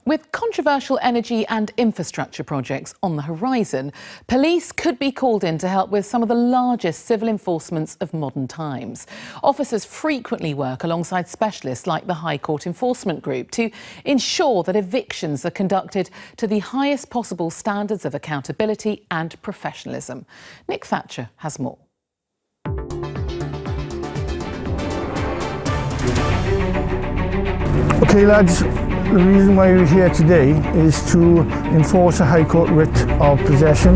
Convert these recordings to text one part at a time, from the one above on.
With controversial energy and infrastructure projects on the horizon, police could be called in to help with some of the largest civil enforcements of modern times. Officers frequently work alongside specialists like the High Court Enforcement Group to ensure that evictions are conducted to the highest possible standards of accountability and professionalism. Nick Thatcher has more. Okay lads, the reason why we're here today is to enforce a High Court writ of possession.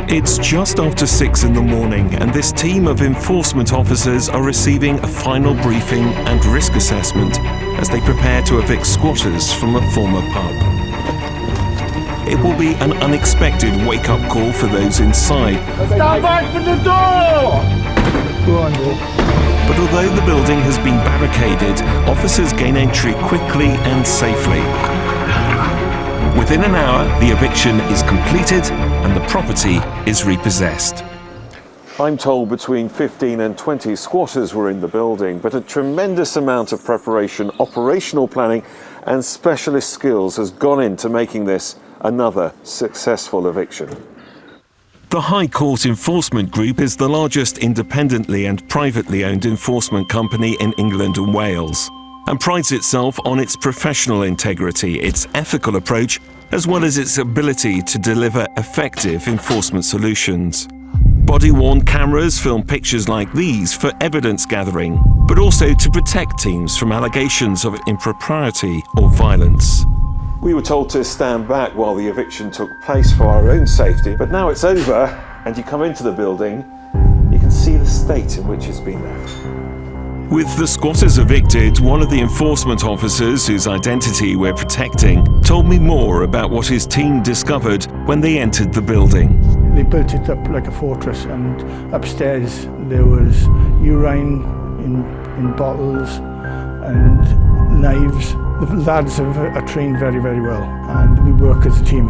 It's just after 6 in the morning and this team of enforcement officers are receiving a final briefing and risk assessment as they prepare to evict squatters from a former pub. It will be an unexpected wake-up call for those inside. Stand back from the door! Go on, Dave. But although the building has been barricaded, officers gain entry quickly and safely. Within an hour, the eviction is completed and the property is repossessed. I'm told between 15 and 20 squatters were in the building, but a tremendous amount of preparation, operational planning and specialist skills has gone into making this another successful eviction. The High Court Enforcement Group is the largest independently and privately owned enforcement company in England and Wales, and prides itself on its professional integrity, its ethical approach, as well as its ability to deliver effective enforcement solutions. Body-worn cameras film pictures like these for evidence gathering, but also to protect teams from allegations of impropriety or violence. We were told to stand back while the eviction took place for our own safety, but now it's over and you come into the building, you can see the state in which it's been left. With the squatters evicted, one of the enforcement officers whose identity we're protecting told me more about what his team discovered when they entered the building. They built it up like a fortress, and upstairs there was urine in bottles and knives. The lads are trained very, very well, and we work as a team.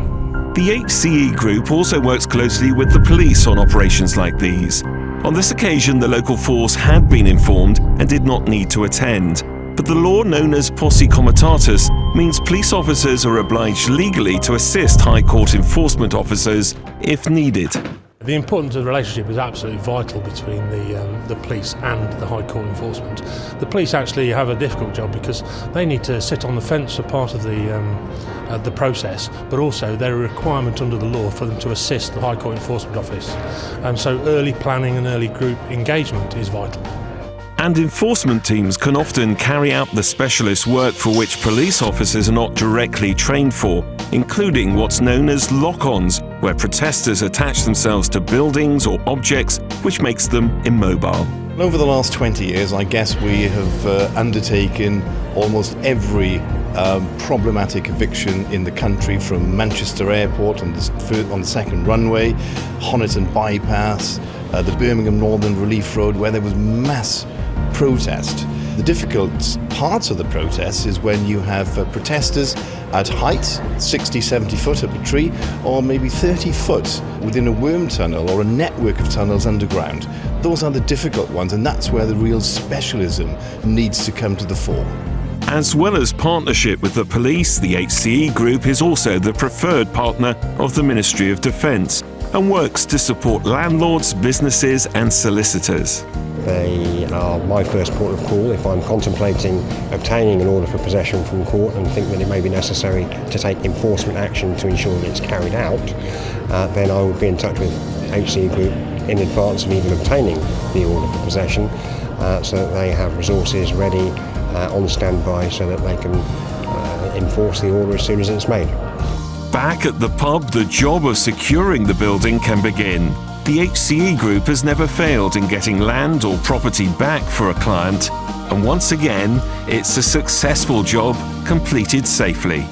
The HCEGroup also works closely with the police on operations like these. On this occasion, the local force had been informed and did not need to attend. But the law known as posse comitatus means police officers are obliged legally to assist High Court enforcement officers if needed. The importance of the relationship is absolutely vital between the police and the High Court enforcement. The police actually have a difficult job because they need to sit on the fence for part of the process, but also they're a requirement under the law for them to assist the High Court Enforcement Office. So early planning and early group engagement is vital. And enforcement teams can often carry out the specialist work for which police officers are not directly trained for, including what's known as lock-ons, where protesters attach themselves to buildings or objects, which makes them immobile. Over the last 20 years, I guess we have undertaken almost every problematic eviction in the country, from Manchester Airport on the second runway, Honiton Bypass, the Birmingham Northern Relief Road, where there was mass protest. The difficult parts of the protest is when you have protesters at height, 60, 70 foot up a tree, or maybe 30 foot within a worm tunnel or a network of tunnels underground. Those are the difficult ones, and that's where the real specialism needs to come to the fore. As well as partnership with the police, the HCEGroup is also the preferred partner of the Ministry of Defence and works to support landlords, businesses and solicitors. They are my first port of call if I'm contemplating obtaining an order for possession from court and think that it may be necessary to take enforcement action to ensure that it's carried out. Then I would be in touch with HCEGroup in advance of even obtaining the order for possession, so that they have resources ready on standby so that they can enforce the order as soon as it's made. Back at the pub, the job of securing the building can begin. The HCEGroup has never failed in getting land or property back for a client, and once again, it's a successful job completed safely.